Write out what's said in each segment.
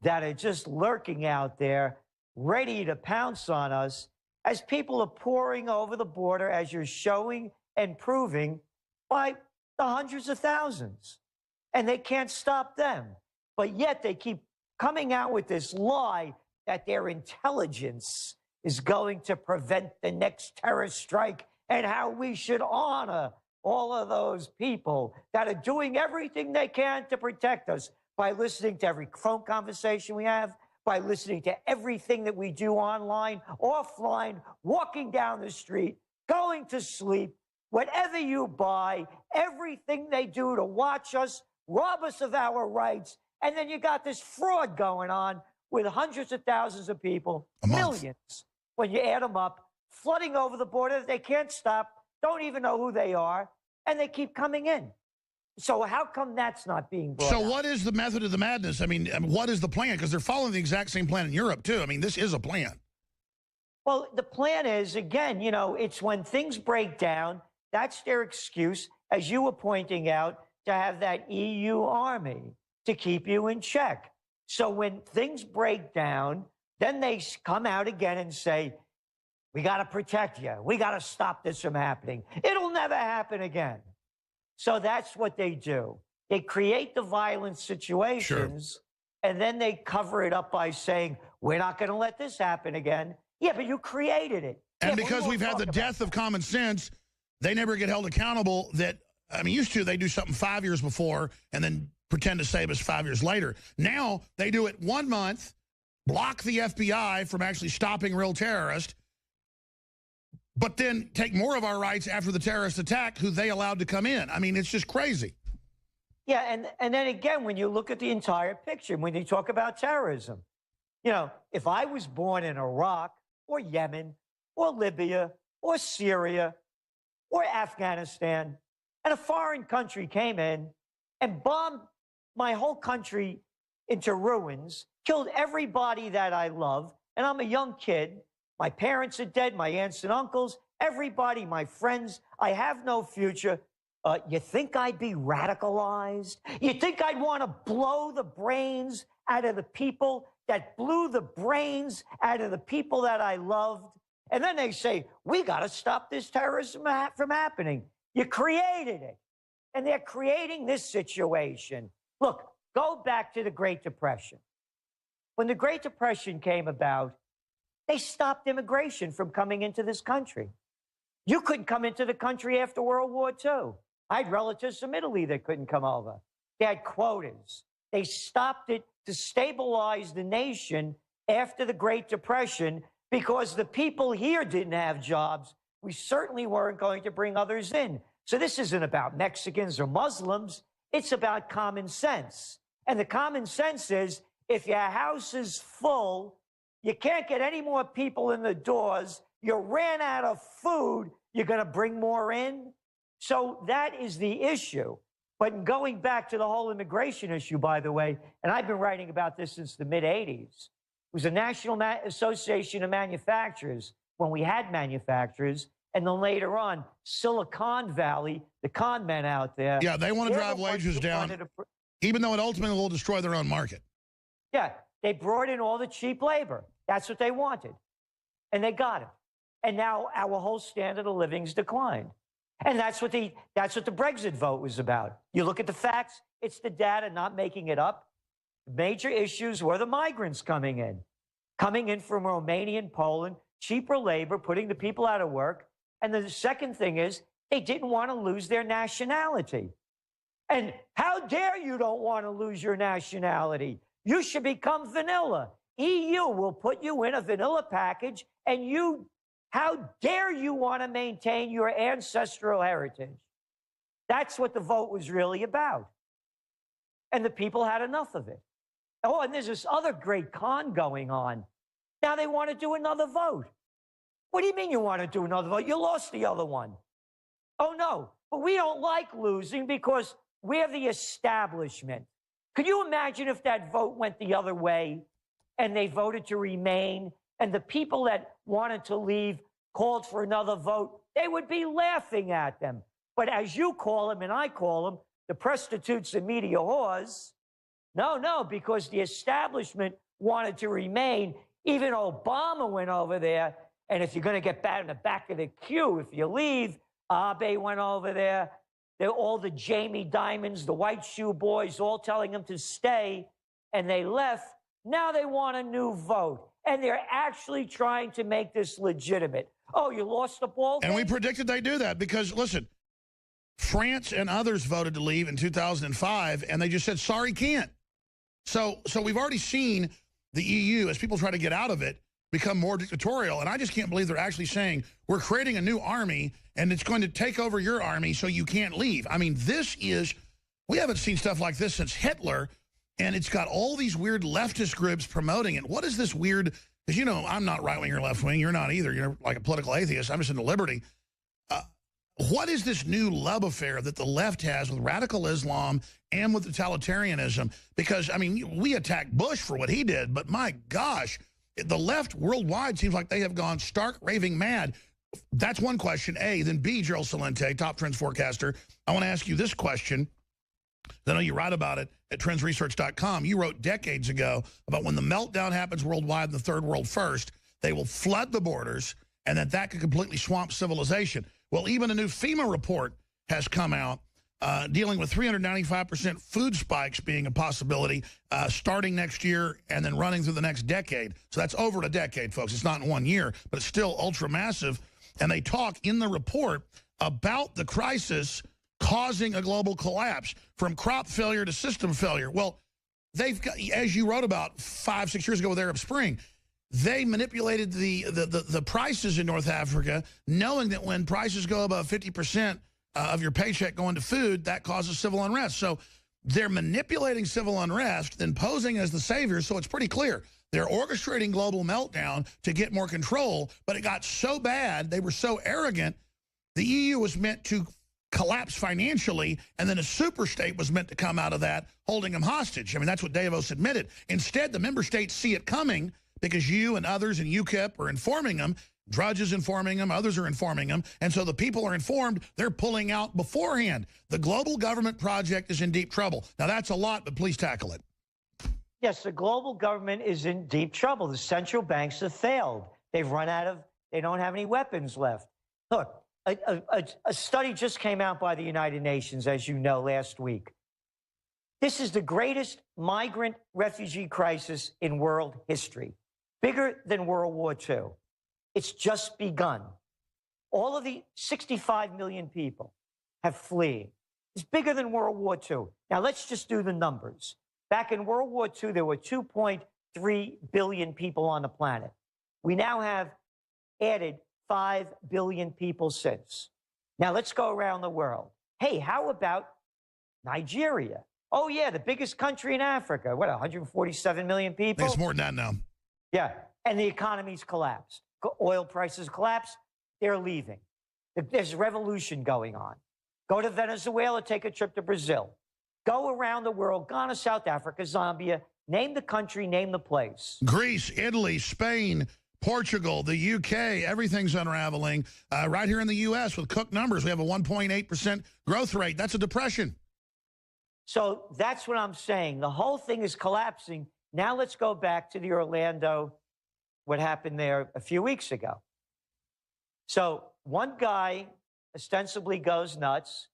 that are just lurking out there, ready to pounce on us as people are pouring over the border, as you're showing and proving by the hundreds of thousands. And they can't stop them. But yet they keep coming out with this lie that their intelligence is going to prevent the next terrorist strike, and how we should honor all of those people that are doing everything they can to protect us by listening to every phone conversation we have, by listening to everything that we do online, offline, walking down the street, going to sleep, whatever you buy, everything they do to watch us, rob us of our rights. And then you got this fraud going on with hundreds of thousands of people, millions, when you add them up, flooding over the border. They can't stop, don't even know who they are, and they keep coming in. So how come that's not being brought So out? what is the method of the madness? I mean, what is the plan? Because they're following the exact same plan in Europe, too. I mean, this is a plan. Well, the plan is, again, you know, it's when things break down, that's their excuse, as you were pointing out, to have that EU army to keep you in check. So when things break down, then they come out again and say, we got to protect you. We got to stop this from happening. It'll never happen again. So that's what they do. They create the violent situations, and then they cover it up by saying, we're not going to let this happen again. Yeah, but you created it. And yeah, because we've had the death of common sense, they never get held accountable. That, I mean, used to, they do something 5 years before and then pretend to save us 5 years later. Now they do it 1 month, block the FBI from actually stopping real terrorists, but then take more of our rights after the terrorist attack, who they allowed to come in. I mean, it's just crazy. Yeah, and then again, when you look at the entire picture, when you talk about terrorism, you know, if I was born in Iraq or Yemen or Libya or Syria or Afghanistan, and a foreign country came in and bombed my whole country into ruins, killed everybody that I love, and I'm a young kid, my parents are dead, my aunts and uncles, everybody, my friends, I have no future. You think I'd be radicalized? You think I'd want to blow the brains out of the people that blew the brains out of the people that I loved? And then they say, we got to stop this terrorism from happening. You created it. And they're creating this situation. Look, go back to the Great Depression. When the Great Depression came about, they stopped immigration from coming into this country. You couldn't come into the country after World War II. I had relatives from Italy that couldn't come over. They had quotas. They stopped it to stabilize the nation after the Great Depression because the people here didn't have jobs. We certainly weren't going to bring others in. So this isn't about Mexicans or Muslims. It's about common sense. And the common sense is, if your house is full, you can't get any more people in the doors, you ran out of food, you're going to bring more in? So that is the issue. But going back to the whole immigration issue, by the way, and I've been writing about this since the mid-'80s, it was a National Association of Manufacturers when we had manufacturers, and then later on, Silicon Valley, the con men out there. Yeah, they want to drive wages down, even though it ultimately will destroy their own market. Yeah, they brought in all the cheap labor. That's what they wanted. And they got it. And now our whole standard of living's declined. And that's what the Brexit vote was about. You look at the facts, it's the data, not making it up. Major issues were the migrants coming in from Romania and Poland, cheaper labor, putting the people out of work. And the second thing is, they didn't want to lose their nationality. And how dare you don't want to lose your nationality? You should become vanilla. EU will put you in a vanilla package, and how dare you want to maintain your ancestral heritage? That's what the vote was really about. And the people had enough of it. Oh, and there's this other great con going on. Now they want to do another vote. What do you mean you want to do another vote? You lost the other one. Oh, no, but we don't like losing because we're the establishment. Could you imagine if that vote went the other way and they voted to remain, and the people that wanted to leave called for another vote? They would be laughing at them. But as you call them and I call them, the prostitutes and media whores, No, because the establishment wanted to remain. Even Obama went over there. And if you're going to get back in the back of the queue, if you leave, Abe went over there. All the Jamie Dimons, the White Shoe Boys, all telling him to stay. And they left. Now they want a new vote. And they're actually trying to make this legitimate. Oh, you lost the ball game? And we predicted they'd do that because, listen, France and others voted to leave in 2005, and they just said, sorry, can't. So we've already seen the EU, as people try to get out of it, become more dictatorial. And I just can't believe they're actually saying, we're creating a new army, and it's going to take over your army so you can't leave. I mean, we haven't seen stuff like this since Hitler, and it's got all these weird leftist groups promoting it. What is this weird, because, I'm not right-wing or left-wing. You're not either. You're like a political atheist. I'm just into liberty. What is this new love affair that the left has with radical Islam and with totalitarianism? Because, I mean, we attacked Bush for what he did, but my gosh, the left worldwide seems like they have gone stark raving mad. That's one question, A. Then B, Gerald Celente, top trends forecaster. I want to ask you this question. I know you write about it at trendsresearch.com. You wrote decades ago about when the meltdown happens worldwide in the third world first, they will flood the borders, and that could completely swamp civilization. Well, even a new FEMA report has come out dealing with 395% food spikes being a possibility starting next year and then running through the next decade. So that's over a decade, folks. It's not in 1 year, but it's still ultra massive. And they talk in the report about the crisis causing a global collapse from crop failure to system failure. Well, they've got, as you wrote about 5-6 years ago with Arab Spring, they manipulated the prices in North Africa, knowing that when prices go above 50% of your paycheck going to food, that causes civil unrest. So they're manipulating civil unrest, then posing as the saviors, so it's pretty clear. They're orchestrating global meltdown to get more control, but it got so bad, they were so arrogant, the EU was meant to collapse financially, and then a super state was meant to come out of that, holding them hostage. I mean, that's what Davos admitted. Instead, the member states see it coming, because you and others and UKIP are informing them, Drudge is informing them, others are informing them, and so the people are informed, they're pulling out beforehand. The global government project is in deep trouble. Now, that's a lot, but please tackle it. Yes, the global government is in deep trouble. The central banks have failed. They don't have any weapons left. Look, a study just came out by the United Nations, as you know, last week. This is the greatest migrant refugee crisis in world history. Bigger than World War II. It's just begun. All of the 65 million people have fled. It's bigger than World War II. Now, let's just do the numbers. Back in World War II, there were 2.3 billion people on the planet. We now have added 5 billion people since. Now, let's go around the world. Hey, how about Nigeria? Oh, yeah, the biggest country in Africa. What, 147 million people? I think it's more than that now. Yeah, and the economy's collapsed. Oil prices collapsed. They're leaving. There's a revolution going on. Go to Venezuela, take a trip to Brazil. Go around the world, Ghana, South Africa, Zambia. Name the country, name the place. Greece, Italy, Spain, Portugal, the UK, everything's unraveling. Right here in the U.S. with Cook numbers, we have a 1.8% growth rate. That's a depression. So that's what I'm saying. The whole thing is collapsing. Now let's go back to the Orlando, what happened there a few weeks ago. So one guy ostensibly goes nuts,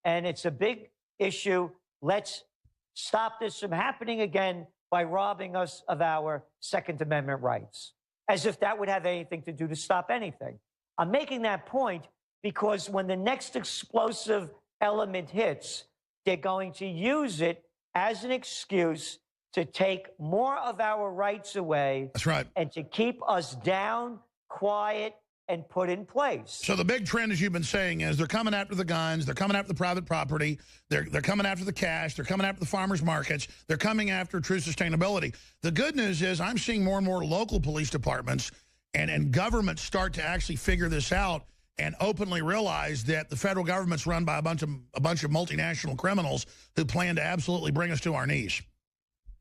and it's a big issue. Let's stop this from happening again by robbing us of our Second Amendment rights, as if that would have anything to do to stop anything. I'm making that point because when the next explosive element hits, they're going to use it as an excuse to take more of our rights away. That's right. And to keep us down, quiet, and put in place. So the big trend, as you've been saying, is they're coming after the guns, they're coming after the private property, they're coming after the cash, they're coming after the farmers markets, they're coming after true sustainability. The good news is I'm seeing more and more local police departments and governments start to actually figure this out and openly realize that the federal government's run by a bunch of multinational criminals who plan to absolutely bring us to our knees.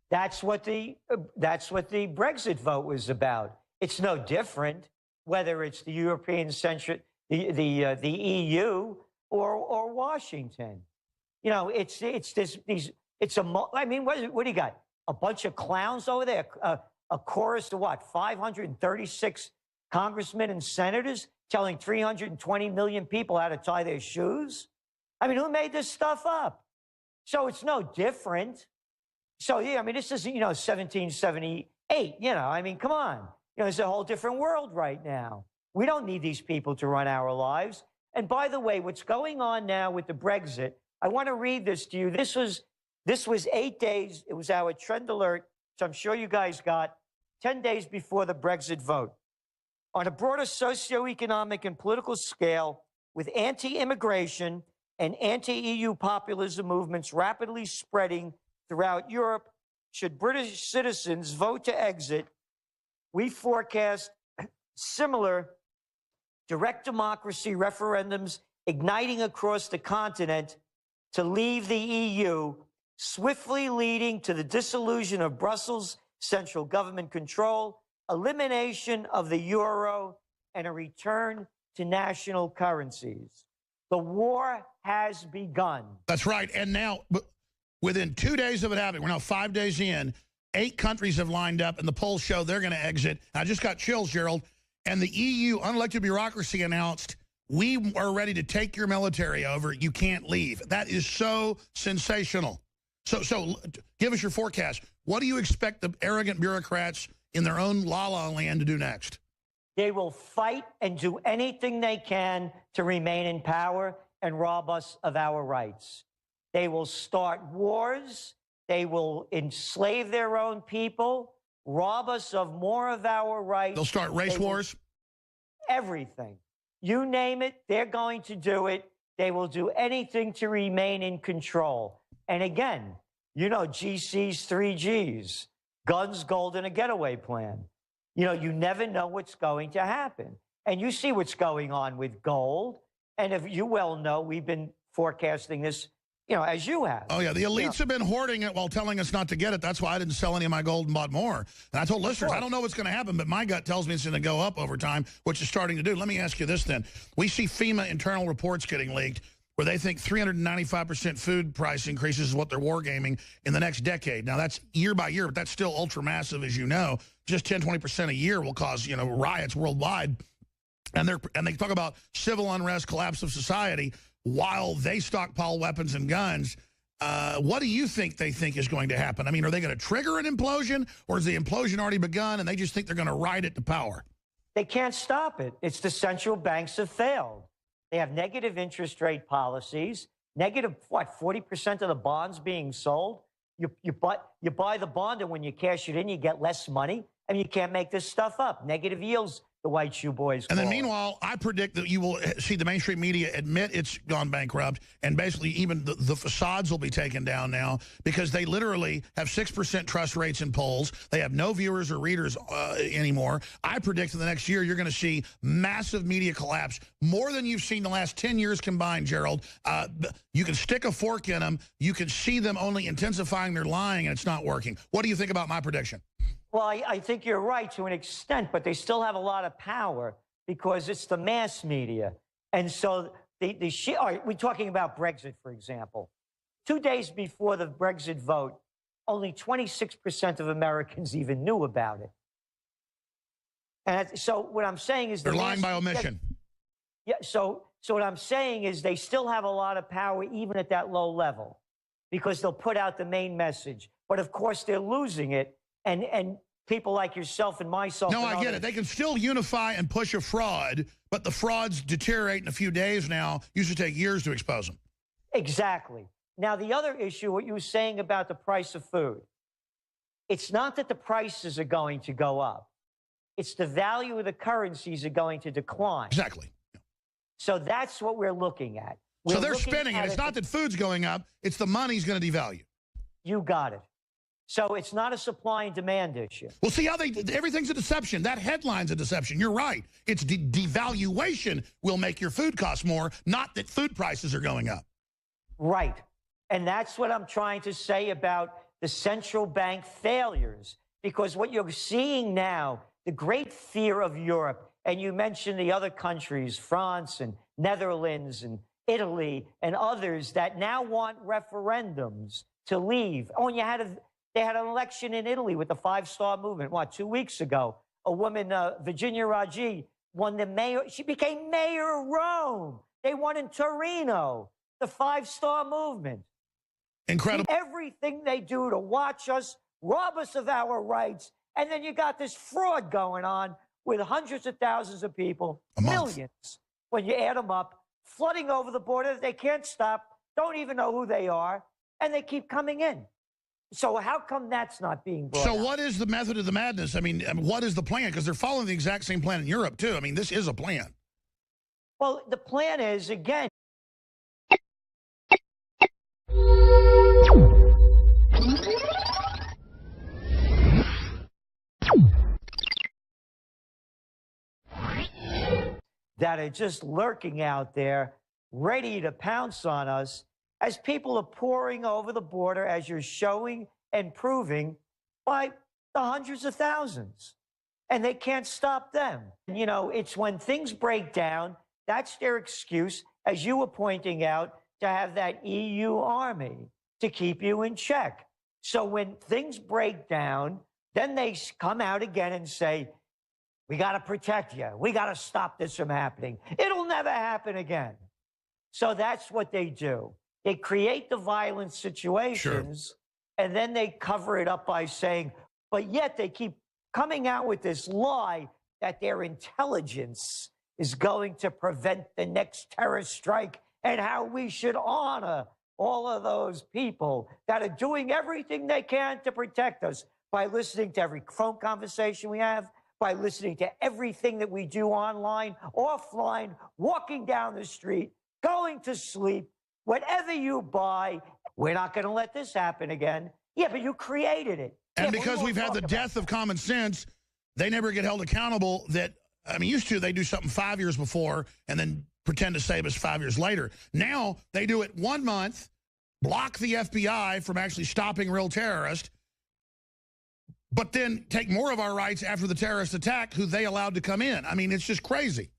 That's what the Brexit vote was about. It's no different whether it's the European centric, the EU or Washington. You know, it's these It's I mean, what do you got? A bunch of clowns over there? A chorus of what? 536 congressmen and senators telling 320 million people how to tie their shoes? I mean, who made this stuff up? So it's no different. So, yeah, I mean, this isn't, 1778, I mean, come on. It's a whole different world right now. We don't need these people to run our lives. And by the way, what's going on now with the Brexit, I want to read this to you. This was 8 days. It was our trend alert, which I'm sure you guys got, 10 days before the Brexit vote. On a broader socioeconomic and political scale, with anti-immigration and anti-EU populism movements rapidly spreading throughout Europe, should British citizens vote to exit, we forecast similar direct democracy referendums igniting across the continent to leave the EU, swiftly leading to the dissolution of Brussels' central government control, elimination of the euro, and a return to national currencies. The war has begun. That's right. And now, within 2 days of it happening, we're now 5 days in, 8 countries have lined up, and the polls show they're going to exit. I just got chills, Gerald. And the EU unelected bureaucracy announced, we are ready to take your military over. You can't leave. That is so sensational. So give us your forecast. What do you expect the arrogant bureaucrats in their own la-la land to do next? They will fight and do anything they can to remain in power and rob us of our rights. They will start wars. They will enslave their own people, rob us of more of our rights. They'll start race wars? Everything. You name it, they're going to do it. They will do anything to remain in control. And again, GC's 3Gs, guns, gold, and a getaway plan. You never know what's going to happen. And you see what's going on with gold. And if you well know, we've been forecasting this, as you have. Oh, yeah. The elites have been hoarding it while telling us not to get it. That's why I didn't sell any of my gold and bought more. And I told listeners, I don't know what's going to happen, but my gut tells me it's going to go up over time, which is starting to do. Let me ask you this then. We see FEMA internal reports getting leaked where they think 395% food price increases is what they're wargaming in the next decade. Now, that's year by year, but that's still ultra-massive, as you know. Just 10, 20% a year will cause, riots worldwide. And they talk about civil unrest, collapse of society, while they stockpile weapons and guns. What do you think they think is going to happen? I mean, are they going to trigger an implosion, or has the implosion already begun and they just think they're going to ride it to power? They can't stop it. It's the central banks have failed. They have negative interest rate policies, negative, 40% of the bonds being sold? You buy the bond, and when you cash it in, you get less money, and you can't make this stuff up. Negative yields, the white shoe boys call. And then meanwhile, I predict that you will see the mainstream media admit it's gone bankrupt, and basically even the facades will be taken down now because they literally have 6% trust rates in polls. They have no viewers or readers anymore. I predict in the next year you're going to see massive media collapse, more than you've seen the last 10 years combined, Gerald. You can stick a fork in them. You can see them only intensifying their lying, and it's not working. What do you think about my prediction? Well, I think you're right to an extent, but they still have a lot of power because it's the mass media. And so all right, we're talking about Brexit, for example. 2 days before the Brexit vote, only 26% of Americans even knew about it. And so what I'm saying is... They're lying by omission. Yeah, so what I'm saying is they still have a lot of power even at that low level because they'll put out the main message. But, of course, they're losing it. And people like yourself and myself. No, I get it. They can still unify and push a fraud, but the frauds deteriorate in a few days now. Usually take years to expose them. Exactly. Now, the other issue, what you were saying about the price of food, it's not that the prices are going to go up. It's the value of the currencies are going to decline. Exactly. So that's what we're looking at. So they're spending it. It's not that food's going up. It's the money's going to devalue. You got it. So it's not a supply and demand issue. Well, see how everything's a deception. That headline's a deception. You're right. It's devaluation will make your food cost more, not that food prices are going up. Right. And that's what I'm trying to say about the central bank failures. Because what you're seeing now, the great fear of Europe, and you mentioned the other countries, France and Netherlands and Italy and others that now want referendums to leave. Oh, and they had an election in Italy with the Five-Star Movement. What, 2 weeks ago? A woman, Virginia Raggi, won the mayor. She became mayor of Rome. They won in Torino, the Five-Star Movement. Incredible. Everything they do to watch us, rob us of our rights, and then you got this fraud going on with hundreds of thousands of people, millions, when you add them up, flooding over the border. They can't stop, don't even know who they are, and they keep coming in. So how come that's not being brought out? What is the method of the madness? I mean, what is the plan? Because they're following the exact same plan in Europe, too. I mean, this is a plan. Well, the plan is, again, that are just lurking out there, ready to pounce on us as people are pouring over the border, as you're showing and proving, by the hundreds of thousands. And they can't stop them. You know, it's when things break down, that's their excuse, as you were pointing out, to have that EU army to keep you in check. So when things break down, then they come out again and say, we got to protect you. We got to stop this from happening. It'll never happen again. So that's what they do. They create the violent situations, and then they cover it up by saying, but yet they keep coming out with this lie that their intelligence is going to prevent the next terrorist strike, and how we should honor all of those people that are doing everything they can to protect us by listening to every phone conversation we have, by listening to everything that we do online, offline, walking down the street, going to sleep, whatever you buy. We're not going to let this happen again. Yeah, but you created it. And because we've had the death of common sense, they never get held accountable. That, I mean, used to, they do something 5 years before and then pretend to save us 5 years later. Now they do it 1 month, block the FBI from actually stopping real terrorists, but then take more of our rights after the terrorist attack, who they allowed to come in. I mean, it's just crazy.